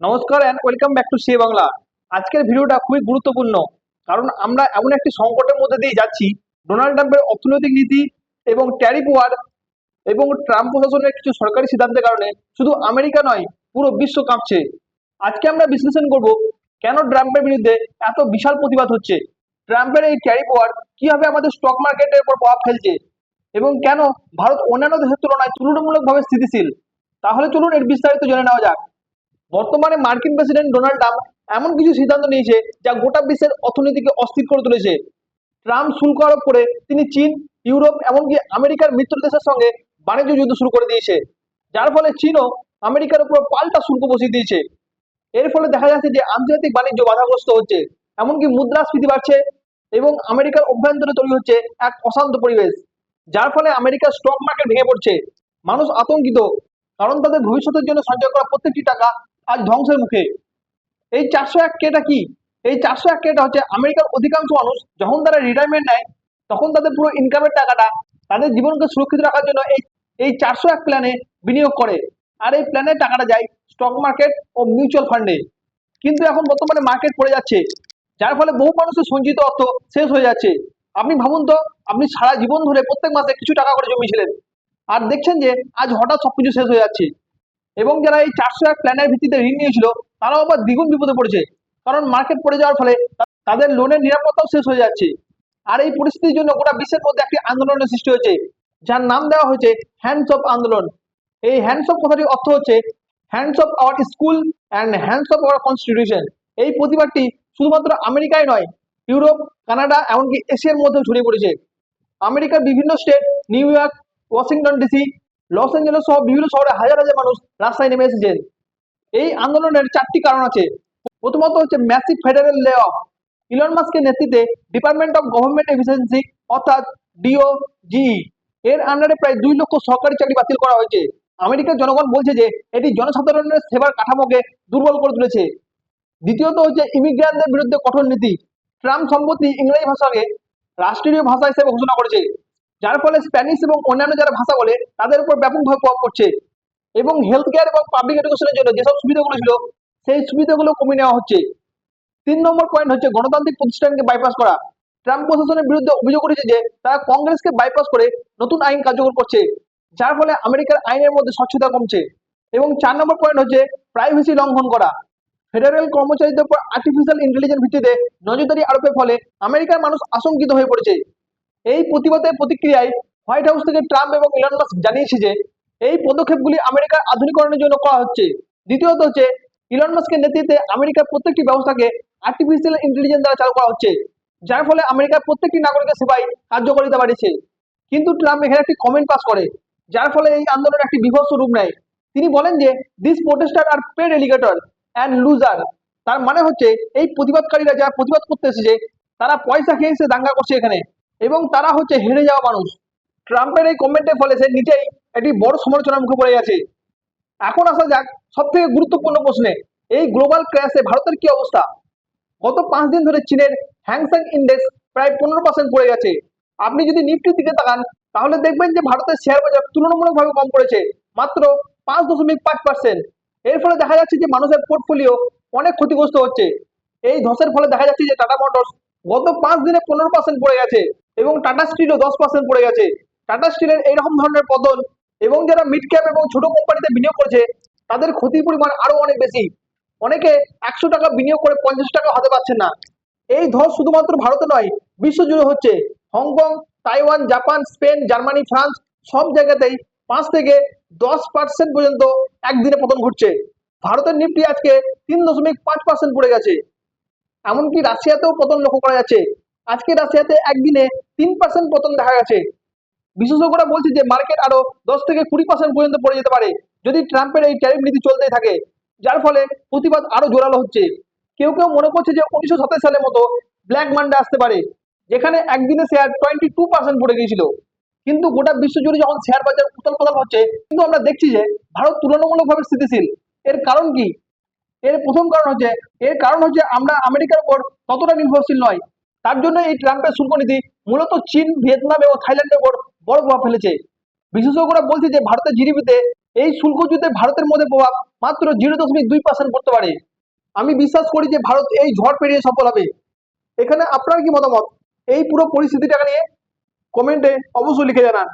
নমস্কার and welcome back to say Bangla. আজকের ভিডিওটা খুবই গুরুত্বপূর্ণ, কারণ আমরা এমন একটি সংকটের মধ্যে দিয়ে যাচ্ছি। ডোনাল্ড ট্রাম্পের অর্থনৈতিক নীতি এবং ট্যারিফ ওয়ার এবং ট্রাম্প প্রশাসনের কিছু সরকারি সিদ্ধান্তের কারণে শুধু আমেরিকা নয়, পুরো বিশ্ব কাঁপছে। আজকে আমরা বিশ্লেষণ করব কেন ট্রাম্পের বিরুদ্ধে এত বিশাল প্রতিবাদ হচ্ছে, ট্রাম্পের এই ট্যারিফ ওয়ার কিভাবে আমাদের স্টক মার্কেটের উপর প্রভাব ফেলছে, এবং কেন ভারত অন্যান্য দেশের তুলনায় তুলনামূলকভাবে স্থিতিশীল। তাহলে চলুন এর বিস্তারিত জেনে নেওয়া যাক। বর্তমানে মার্কিন প্রেসিডেন্ট ডোনাল্ড ট্রাম্প এমন কিছু সিদ্ধান্ত নিয়েছে যা গোটা বিশ্বের অর্থনীতিকে অস্থির করে তুলেছে। ট্রাম্প শুল্ক আরোপ করে তিনি চীন, ইউরোপ এমনকি আমেরিকার মিত্র দেশের সঙ্গে বাণিজ্য যুদ্ধ শুরু করে দিয়েছে, যার ফলে চীনও আমেরিকার উপর পাল্টা শুল্ক বসিয়ে দিয়েছে। এর ফলে দেখা যাচ্ছে যে আন্তর্জাতিক বাণিজ্য বাধাগ্রস্ত হচ্ছে, এমনকি মুদ্রাস্ফীতি বাড়ছে এবং আমেরিকার অভ্যন্তরে তৈরি হচ্ছে এক অশান্ত পরিবেশ, যার ফলে আমেরিকার স্টক মার্কেট ভেঙে পড়ছে। মানুষ আতঙ্কিত, কারণ তাদের ভবিষ্যতের জন্য সঞ্চয় করা প্রত্যেকটি টাকা আজ ধ্বংসের মুখে। এই 401 কেটা কি? এই 401 কেটা হচ্ছে আমেরিকার অধিকাংশ মানুষ যখন তারা রিটায়ারমেন্ট নেয়, তখন তাদের পুরো ইনকামের টাকাটা তাদের জীবনকে সুরক্ষিত রাখার জন্য এই এই 401 প্ল্যানে বিনিয়োগ করে। আর এই প্ল্যানের টাকাটা যায় স্টক মার্কেট ও মিউচুয়াল ফান্ডে। কিন্তু এখন বর্তমানে মার্কেট পড়ে যাচ্ছে, যার ফলে বহু মানুষের সঞ্চিত অর্থ শেষ হয়ে যাচ্ছে। আপনি ভাবুন তো, আপনি সারা জীবন ধরে প্রত্যেক মাসে কিছু টাকা করে জমিয়েছিলেন, আর দেখছেন যে আজ হঠাৎ সবকিছু শেষ হয়ে যাচ্ছে। এবং যারা এই 401 প্ল্যানের ভিত্তিতে ঋণ নিয়েছিল, তারাও আবার দ্বিগুণ বিপদে পড়েছে, কারণ মার্কেট পড়ে যাওয়ার ফলে তাদের লোনের নিরাপত্তাও শেষ হয়ে যাচ্ছে। আর এই পরিস্থিতির জন্য গোটা বিশ্বের মধ্যে একটি আন্দোলনের সৃষ্টি হয়েছে, যার নাম দেওয়া হয়েছে হ্যান্ডস অফ আন্দোলন। এই হ্যান্ডস অফ কথাটির অর্থ হচ্ছে hands of our school and hands of our constitution. এই প্রতিবাদটি শুধুমাত্র আমেরিকায় নয়, ইউরোপ, কানাডা এমনকি এশিয়ার মধ্যেও ছড়িয়ে পড়েছে। আমেরিকার বিভিন্ন state, new York, Washington DC, Los Angeles সহ বিভিন্ন শহরে হাজার হাজার মানুষ রাস্তায় নেমে এসেছেন। এই আন্দোলনের 4টি কারণ আছে। প্রথমত হচ্ছে ম্যাসিভ ফেডারেল লে অফ। ইলন মাস্কের নেতৃত্বে ডিপার্টমেন্ট অফ গভর্নমেন্ট এফিসিয়েন্সি অর্থাৎ ডিওজিই এর আন্ডারে প্রায় 2 লক্ষ সরকারি চাকরি বাতিল করা হয়েছে। আমেরিকার জনগণ বলছে যে এটি জনসাধারণের সেবার কাঠামোকে দুর্বল করে তুলেছে। দ্বিতীয়ত হচ্ছে ইমিগ্রান্টদের বিরুদ্ধে কঠোর নীতি। ট্রাম্প সম্প্রতি ইংরেজি ভাষাকে রাষ্ট্রীয় ভাষা হিসেবে ঘোষণা করেছে, যার ফলে স্প্যানিশ এবং অন্যান্য যারা ভাষা বলে তাদের উপর ব্যাপকভাবে প্রভাব পড়ছে। এবং হেলথ কেয়ার এবং পাবলিক এডুকেশনের জন্য যেসব সুবিধাগুলো ছিল, সেই সুবিধাগুলো কমিয়ে নেওয়া হচ্ছে। 3 নম্বর পয়েন্ট হচ্ছে গণতান্ত্রিক প্রতিষ্ঠানকে বাইপাস করা। ট্রাম্প প্রশাসনের বিরুদ্ধে অভিযোগ উঠেছে যে তারা কংগ্রেসকে বাইপাস করে নতুন আইন কার্যকর করছে, যার ফলে আমেরিকার আইনের মধ্যে স্বচ্ছতা কমছে। এবং 4 নম্বর পয়েন্ট হচ্ছে প্রাইভেসি লঙ্ঘন করা। ফেডারেল কর্মচারীদের উপর আর্টিফিশিয়াল ইন্টেলিজেন্স ভিত্তিতে নজরদারি আরোপের ফলে আমেরিকার মানুষ আশঙ্কিত হয়ে পড়েছে। এই প্রতিবাদের প্রতিক্রিয়ায় হোয়াইট হাউস থেকে ট্রাম্প এবং ইলন মাস্ক জানিয়েছে যে এই পদক্ষেপগুলি আমেরিকার আধুনিকরণের জন্য করা হচ্ছে। দ্বিতীয়ত হচ্ছে ইলন মাস্কের নেতৃত্বে আমেরিকার প্রত্যেকটি ব্যবস্থাকে আর্টিফিশিয়াল ইন্টেলিজেন্স দ্বারা চালু করা হচ্ছে, যার ফলে আমেরিকার প্রত্যেকটি নাগরিকের সেবায় কার্যকারিতা বাড়িয়েছে। কিন্তু ট্রাম্প এখানে একটি কমেন্ট পাস করে, যার ফলে এই আন্দোলন একটি বিভৎস রূপ নেয়। তিনি বলেন যে this protester are paid alligator and loser. তার মানে হচ্ছে এই প্রতিবাদকারীরা যারা প্রতিবাদ করতে এসেছে, তারা পয়সা খেয়ে এসে দাঙ্গা করছে এখানে, এবং তারা হচ্ছে হেরে যাওয়া মানুষ। ট্রাম্পের এই কমেন্টের ফলে সে নিজেই একটি বড় সমালোচনার মুখে পড়ে গেছে। এখন আসা যাক সব থেকে গুরুত্বপূর্ণ প্রশ্নে, এই গ্লোবাল ক্র্যাশে ভারতের কি অবস্থা? গত 5 দিন ধরে চীনের হ্যাংসেং ইন্ডেক্স প্রায় 15% পড়ে গেছে। আপনি যদি নিফটির দিকে তাকান, তাহলে দেখবেন যে ভারতের শেয়ার বাজার তুলনামূলকভাবে কম পড়েছে, মাত্র 5.5%। এর ফলে দেখা যাচ্ছে যে মানুষের পোর্টফোলিও অনেক ক্ষতিগ্রস্ত হচ্ছে। এই ধসের ফলে দেখা যাচ্ছে যে টাটা মোটরস গত 5 দিনে 15% পড়ে গেছে, এবং টাটা স্টিলও 10% পড়ে গেছে। টাটা স্টিলের এইরকম ধরনের পতন, এবং যারা মিড ক্যাপ এবং ছোট কোম্পানিতে বিনিয়োগ করেছে, তাদের ক্ষতির পরিমাণ আরো অনেক বেশি। অনেকে 100 টাকা বিনিয়োগ করে 50 টাকা হাতে পাচ্ছেন না। এই ধস শুধুমাত্র ভারতে নয়, বিশ্বজুড়ে হচ্ছে। Hong Kong, Taiwan, Japan, Spain, Germany, France সব জায়গাতেই 5 থেকে 10% পর্যন্ত একদিনে পতন ঘটছে। ভারতের নিফটি আজকে 3.5% পড়ে গেছে। এমনকি রাশিয়াতেও পতন লক্ষ্য করা যাচ্ছে। আজকে রাশিয়াতে একদিনে 3% পতন দেখা গেছে। বিশেষজ্ঞরা বলছে যে মার্কেট আরো 10 থেকে 20% পর্যন্ত পড়ে যেতে পারে যদি ট্রাম্পের এই ট্যারিফ নীতি চলতেই থাকে, যার ফলে প্রতিবাদ আরো জোরালো হচ্ছে। কেউ কেউ মনে করছে যে 1927 সালের মতো ব্ল্যাক মানডে আসতে পারে, যেখানে একদিনে শেয়ার 22% পড়ে গিয়েছিল। কিন্তু গোটা বিশ্ব জুড়ে যখন শেয়ার বাজার উতাল পাতাল হচ্ছে, কিন্তু আমরা দেখছি যে ভারত তুলনামূলকভাবে স্থিতিশীল। এর কারণ কি? এর কারণ হচ্ছে আমরা আমেরিকার উপর ততটা নির্ভরশীল নয়। তার জন্য এই ট্রাম্পের শুল্ক নীতি মূলত চীন, ভিয়েতনাম এবং থাইল্যান্ডের উপর বড় প্রভাব ফেলেছে। বিশেষজ্ঞরা বলছে যে ভারতের জিডিপিতে এই শুল্ক যুদ্ধে ভারতের মধ্যে প্রভাব মাত্র 0.2% পড়তে পারে। আমি বিশ্বাস করি যে ভারত এই ঝড় পেরিয়ে সফল হবে। এখানে আপনার কি মতামত এই পুরো পরিস্থিতিটাকে নিয়ে? কমেন্টে অবশ্যই লিখে জানান।